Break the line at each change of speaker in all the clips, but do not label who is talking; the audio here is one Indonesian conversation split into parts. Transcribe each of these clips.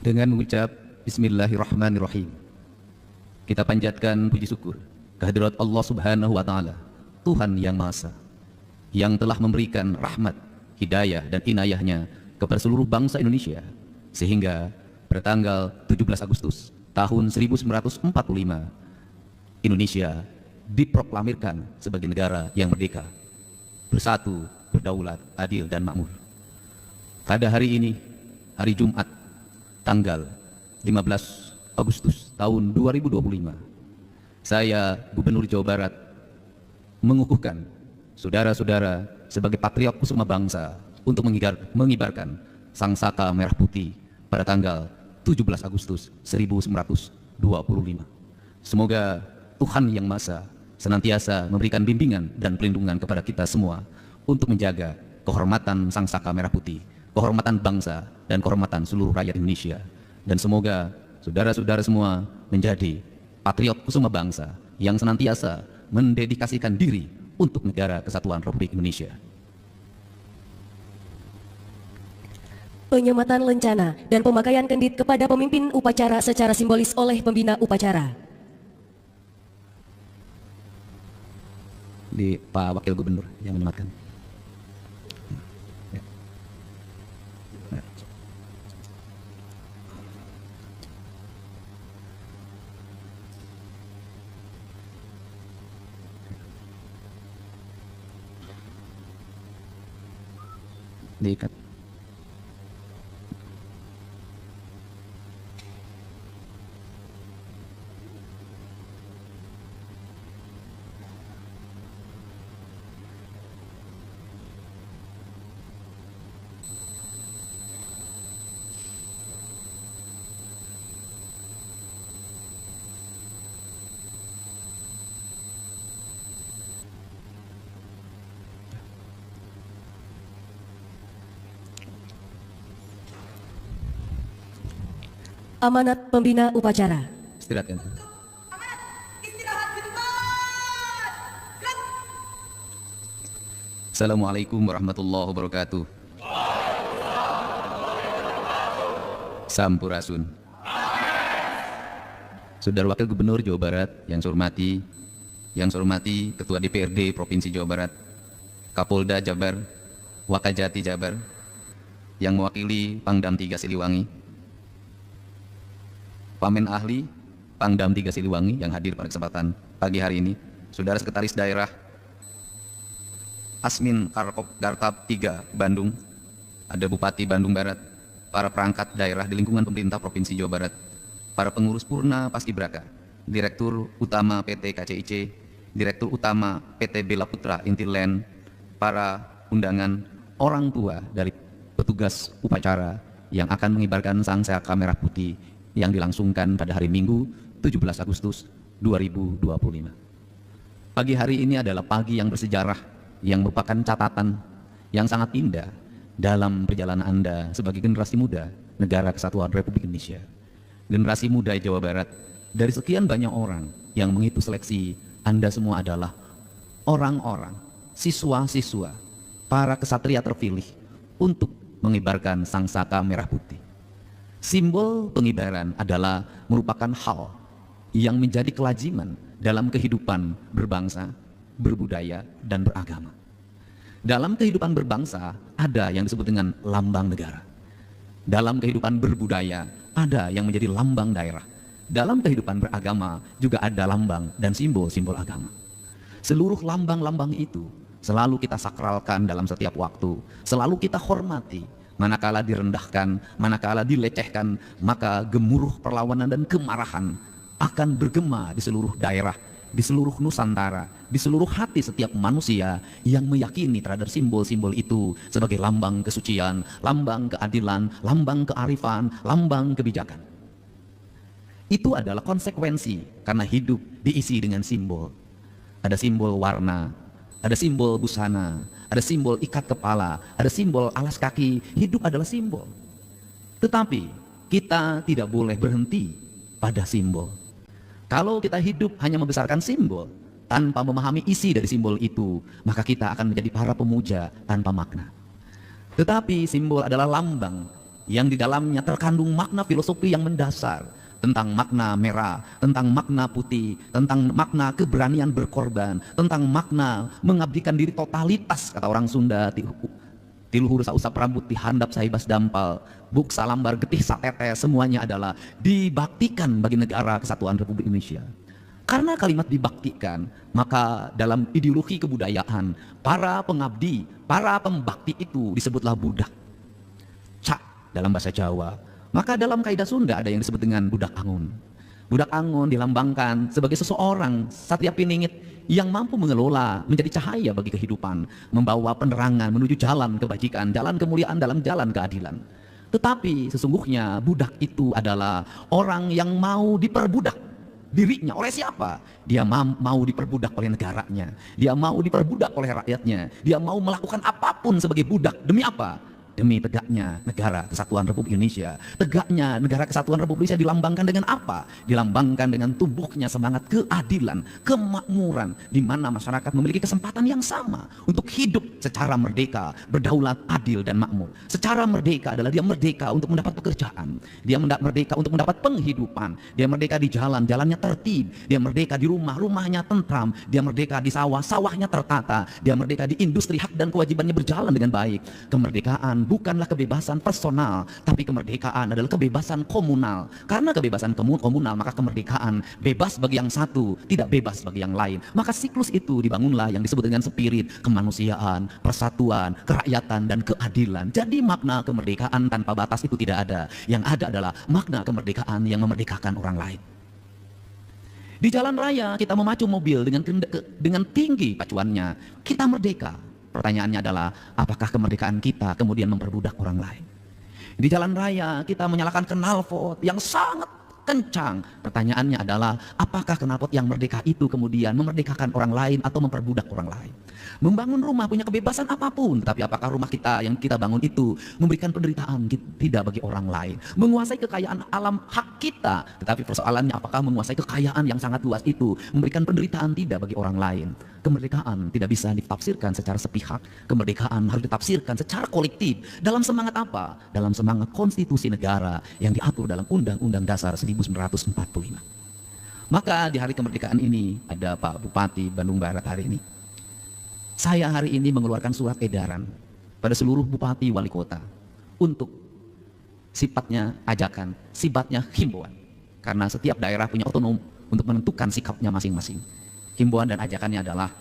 Dengan mengucap Bismillahirrahmanirrahim, kita panjatkan puji syukur kehadirat Allah Subhanahu wa Ta'ala, Tuhan yang Maha Esa, yang telah memberikan rahmat, hidayah dan inayahnya kepada seluruh bangsa Indonesia, sehingga pada tanggal 17 Agustus tahun 1945 Indonesia diproklamirkan sebagai negara yang merdeka, bersatu, berdaulat, adil dan makmur. Pada hari ini, hari Jumat, tanggal 15 Agustus tahun 2025, saya, Gubernur Jawa Barat, mengukuhkan saudara-saudara sebagai patriot kusuma bangsa untuk mengibarkan sangsaka merah putih pada tanggal 17 Agustus 1925. Semoga Tuhan Yang Maha Esa senantiasa memberikan bimbingan dan perlindungan kepada kita semua untuk menjaga kehormatan sangsaka merah putih, kehormatan bangsa dan kehormatan seluruh rakyat Indonesia. Dan semoga saudara-saudara semua menjadi patriot kusuma bangsa yang senantiasa mendedikasikan diri untuk negara kesatuan Republik Indonesia.
Penyematan lencana dan pemakaian kendit kepada pemimpin upacara secara simbolis oleh pembina upacara.
Di Pak Wakil Gubernur yang menyematkan. Diikat.
Amanat pembina upacara.
Istirahatkan. Assalamualaikum warahmatullahi wabarakatuh. Sampurasun. Saudara Wakil Gubernur Jawa Barat yang saya hormati Ketua DPRD Provinsi Jawa Barat, Kapolda Jabar, Wakajati Jabar, yang mewakili Pangdam 3 Siliwangi, Pamen Ahli Pangdam 3 Siliwangi yang hadir pada kesempatan pagi hari ini, Saudara Sekretaris Daerah Asmin Gartab 3 Bandung, ada Bupati Bandung Barat, para perangkat daerah di lingkungan pemerintah Provinsi Jawa Barat, para pengurus Purna Paskibraka, Direktur Utama PT KCIC, Direktur Utama PT Bela Putra Intiland, para undangan, orang tua dari petugas upacara yang akan mengibarkan sangsaka merah putih yang dilangsungkan pada hari Minggu 17 Agustus 2025. Pagi hari ini adalah pagi yang bersejarah, yang merupakan catatan yang sangat indah dalam perjalanan Anda sebagai generasi muda Negara Kesatuan Republik Indonesia. Generasi muda Jawa Barat, dari sekian banyak orang yang mengikuti seleksi, Anda semua adalah orang-orang, siswa-siswa, para kesatria terpilih untuk mengibarkan sangsaka merah putih. Simbol pengibaran adalah merupakan hal yang menjadi kelaziman dalam kehidupan berbangsa, berbudaya, dan beragama. Dalam kehidupan berbangsa ada yang disebut dengan lambang negara. Dalam kehidupan berbudaya ada yang menjadi lambang daerah. Dalam kehidupan beragama juga ada lambang dan simbol-simbol agama. Seluruh lambang-lambang itu selalu kita sakralkan dalam setiap waktu, selalu kita hormati. Manakala direndahkan, manakala dilecehkan, maka gemuruh perlawanan dan kemarahan akan bergema di seluruh daerah, di seluruh Nusantara, di seluruh hati setiap manusia yang meyakini terhadap simbol-simbol itu sebagai lambang kesucian, lambang keadilan, lambang kearifan, lambang kebijakan. Itu adalah konsekuensi karena hidup diisi dengan simbol. Ada simbol warna, ada simbol busana, ada simbol ikat kepala, ada simbol alas kaki. Hidup adalah simbol. Tetapi kita tidak boleh berhenti pada simbol. Kalau kita hidup hanya membesarkan simbol tanpa memahami isi dari simbol itu, maka kita akan menjadi para pemuja tanpa makna. Tetapi simbol adalah lambang yang di dalamnya terkandung makna filosofi yang mendasar tentang makna merah, tentang makna putih, tentang makna keberanian berkorban, tentang makna mengabdikan diri totalitas, kata orang Sunda, tiluhur sausap rambut dihandap saibas dampal, buk salambar getih satete, semuanya adalah dibaktikan bagi negara kesatuan Republik Indonesia. Karena kalimat dibaktikan, maka dalam ideologi kebudayaan, para pengabdi, para pembakti itu disebutlah budak. Cak dalam bahasa Jawa. Maka dalam kaidah Sunda ada yang disebut dengan budak angon. Budak angon dilambangkan sebagai seseorang satya piningit yang mampu mengelola, menjadi cahaya bagi kehidupan, membawa penerangan menuju jalan kebajikan, jalan kemuliaan dalam jalan keadilan. Tetapi sesungguhnya budak itu adalah orang yang mau diperbudak dirinya oleh siapa? Dia mau diperbudak oleh negaranya, dia mau diperbudak oleh rakyatnya, dia mau melakukan apapun sebagai budak. Demi apa? Demi tegaknya negara kesatuan Republik Indonesia. Tegaknya negara kesatuan Republik Indonesia dilambangkan dengan apa? Dilambangkan dengan tumbuhnya semangat keadilan, kemakmuran, di mana masyarakat memiliki kesempatan yang sama untuk hidup secara merdeka, berdaulat, adil, dan makmur. Secara merdeka adalah dia merdeka untuk mendapat pekerjaan, dia merdeka untuk mendapat penghidupan, dia merdeka di jalan, jalannya tertib, dia merdeka di rumah, rumahnya tentram, dia merdeka di sawah, sawahnya tertata, dia merdeka di industri, hak dan kewajibannya berjalan dengan baik. Kemerdekaan bukanlah kebebasan personal, tapi kemerdekaan adalah kebebasan komunal. Karena kebebasan komunal, maka kemerdekaan bebas bagi yang satu, tidak bebas bagi yang lain. Maka siklus itu dibangunlah yang disebut dengan spirit kemanusiaan, persatuan, kerakyatan, dan keadilan. Jadi makna kemerdekaan tanpa batas itu tidak ada. Yang ada adalah makna kemerdekaan yang memerdekakan orang lain. Di jalan raya kita memacu mobil dengan tinggi pacuannya, kita merdeka. Pertanyaannya adalah, apakah kemerdekaan kita kemudian memperbudak orang lain? Di jalan raya kita menyalakan knalpot yang sangat kencang. Pertanyaannya adalah, apakah knalpot yang merdeka itu kemudian memerdekakan orang lain atau memperbudak orang lain? Membangun rumah punya kebebasan apapun, tapi apakah rumah kita yang kita bangun itu memberikan penderitaan tidak bagi orang lain? Menguasai kekayaan alam hak kita, tetapi persoalannya apakah menguasai kekayaan yang sangat luas itu memberikan penderitaan tidak bagi orang lain? Kemerdekaan tidak bisa ditafsirkan secara sepihak. Kemerdekaan harus ditafsirkan secara kolektif. Dalam semangat apa? Dalam semangat konstitusi negara yang diatur dalam Undang-Undang Dasar 1945. Maka di hari kemerdekaan ini ada Pak Bupati Bandung Barat hari ini. Saya hari ini mengeluarkan surat edaran pada seluruh bupati wali kota untuk sifatnya ajakan, sifatnya himbauan. Karena setiap daerah punya otonom untuk menentukan sikapnya masing-masing. Himbauan dan ajakannya adalah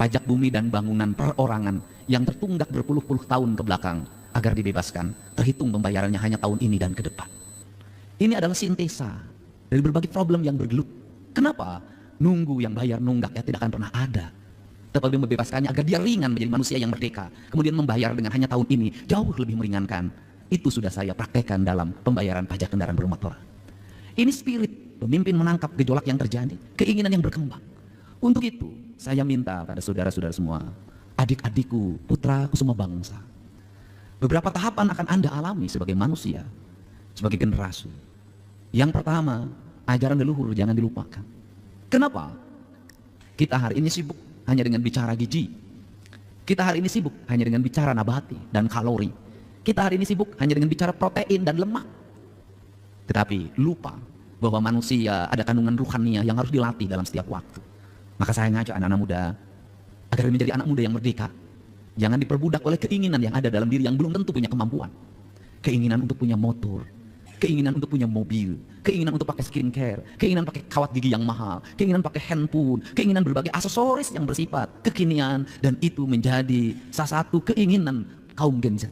pajak bumi dan bangunan perorangan yang tertunggak berpuluh-puluh tahun ke belakang agar dibebaskan, terhitung pembayarannya hanya tahun ini dan ke depan. Ini adalah sintesa dari berbagai problem yang bergelut. Kenapa? Nunggu yang bayar nunggak ya tidak akan pernah ada. Tetapi membebaskannya agar dia ringan menjadi manusia yang merdeka. Kemudian membayar dengan hanya tahun ini jauh lebih meringankan. Itu sudah saya praktekkan dalam pembayaran pajak kendaraan bermotor. Ini spirit pemimpin menangkap gejolak yang terjadi, keinginan yang berkembang. Untuk itu saya minta pada saudara-saudara semua, adik-adikku, putra kusuma bangsa, beberapa tahapan akan Anda alami sebagai manusia, sebagai generasi. Yang pertama, ajaran leluhur jangan dilupakan. Kenapa? Kita hari ini sibuk hanya dengan bicara gizi. Kita hari ini sibuk hanya dengan bicara nabati dan kalori. Kita hari ini sibuk hanya dengan bicara protein dan lemak. Tetapi lupa bahwa manusia ada kandungan ruhania yang harus dilatih dalam setiap waktu. Maka saya ngajak anak-anak muda agar menjadi anak muda yang merdeka. Jangan diperbudak oleh keinginan yang ada dalam diri yang belum tentu punya kemampuan. Keinginan untuk punya motor, keinginan untuk punya mobil, keinginan untuk pakai skincare, keinginan pakai kawat gigi yang mahal, keinginan pakai handphone, keinginan berbagai aksesoris yang bersifat kekinian, dan itu menjadi salah satu keinginan kaum Gen Z.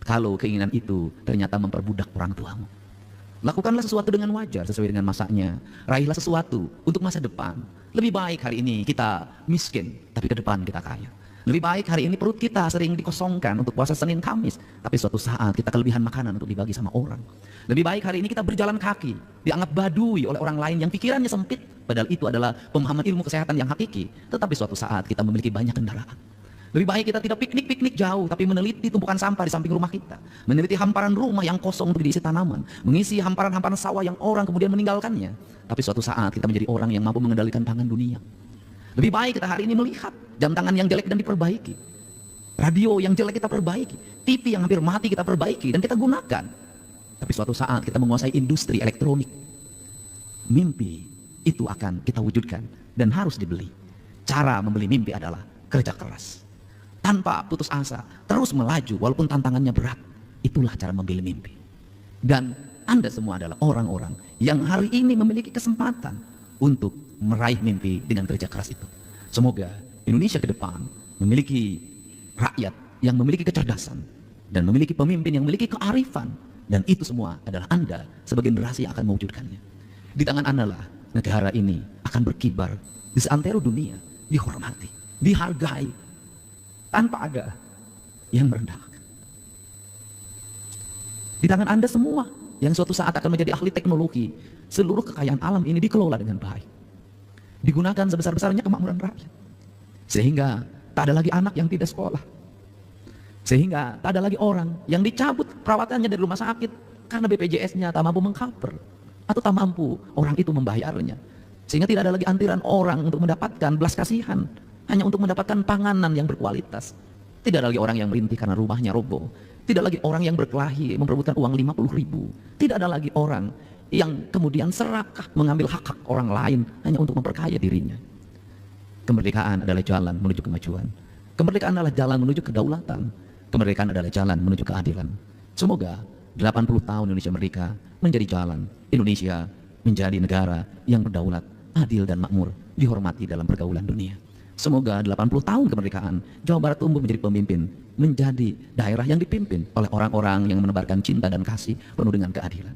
Kalau keinginan itu ternyata memperbudak orang tuamu, lakukanlah sesuatu dengan wajar sesuai dengan masanya. Raihlah sesuatu untuk masa depan. Lebih baik hari ini kita miskin, tapi ke depan kita kaya. Lebih baik hari ini perut kita sering dikosongkan untuk puasa Senin Kamis, tapi suatu saat kita kelebihan makanan untuk dibagi sama orang. Lebih baik hari ini kita berjalan kaki, dianggap badui oleh orang lain yang pikirannya sempit, padahal itu adalah pemahaman ilmu kesehatan yang hakiki. Tetapi suatu saat kita memiliki banyak kendaraan. Lebih baik kita tidak piknik-piknik jauh, tapi meneliti tumpukan sampah di samping rumah kita, meneliti hamparan rumah yang kosong untuk diisi tanaman, mengisi hamparan-hamparan sawah yang orang kemudian meninggalkannya. Tapi suatu saat kita menjadi orang yang mampu mengendalikan pangan dunia. Lebih baik kita hari ini melihat jam tangan yang jelek dan diperbaiki.
Radio yang jelek kita perbaiki, TV yang hampir mati kita perbaiki dan kita gunakan. Tapi suatu saat kita menguasai industri elektronik, mimpi itu akan kita wujudkan dan harus dibeli. Cara membeli mimpi adalah kerja keras, tanpa putus asa, terus melaju walaupun tantangannya berat. Itulah cara membeli mimpi. Dan Anda semua adalah orang-orang yang hari ini memiliki kesempatan untuk meraih mimpi dengan kerja keras itu. Semoga Indonesia ke depan memiliki rakyat yang memiliki kecerdasan dan memiliki pemimpin yang memiliki kearifan, dan itu semua adalah Anda sebagai generasi yang akan mewujudkannya. Di tangan Anda lah negara ini akan berkibar di seantero dunia, dihormati, dihargai, tanpa ada yang merendahkan. Di tangan Anda semua yang suatu saat akan menjadi ahli teknologi, seluruh kekayaan alam ini dikelola dengan baik, digunakan sebesar-besarnya kemakmuran rakyat, sehingga tak ada lagi anak yang tidak sekolah, sehingga tak ada lagi orang yang dicabut perawatannya dari rumah sakit karena BPJS-nya tak mampu mengcover atau tak mampu orang itu membayarnya, sehingga tidak ada lagi antrian orang untuk mendapatkan belas kasihan hanya untuk mendapatkan panganan yang berkualitas. Tidak ada lagi orang yang merintih karena rumahnya roboh, tidak lagi orang yang berkelahi memperebutkan uang 50.000, tidak ada lagi orang yang kemudian serakah mengambil hak-hak orang lain hanya untuk memperkaya dirinya. Kemerdekaan adalah jalan menuju kemajuan. Kemerdekaan adalah jalan menuju kedaulatan. Kemerdekaan adalah jalan menuju keadilan. Semoga 80 tahun Indonesia merdeka menjadi jalan Indonesia menjadi negara yang berdaulat, adil dan makmur, dihormati dalam pergaulan dunia. Semoga 80 tahun kemerdekaan Jawa Barat tumbuh menjadi pemimpin, menjadi daerah yang dipimpin oleh orang-orang yang menebarkan cinta dan kasih penuh dengan keadilan.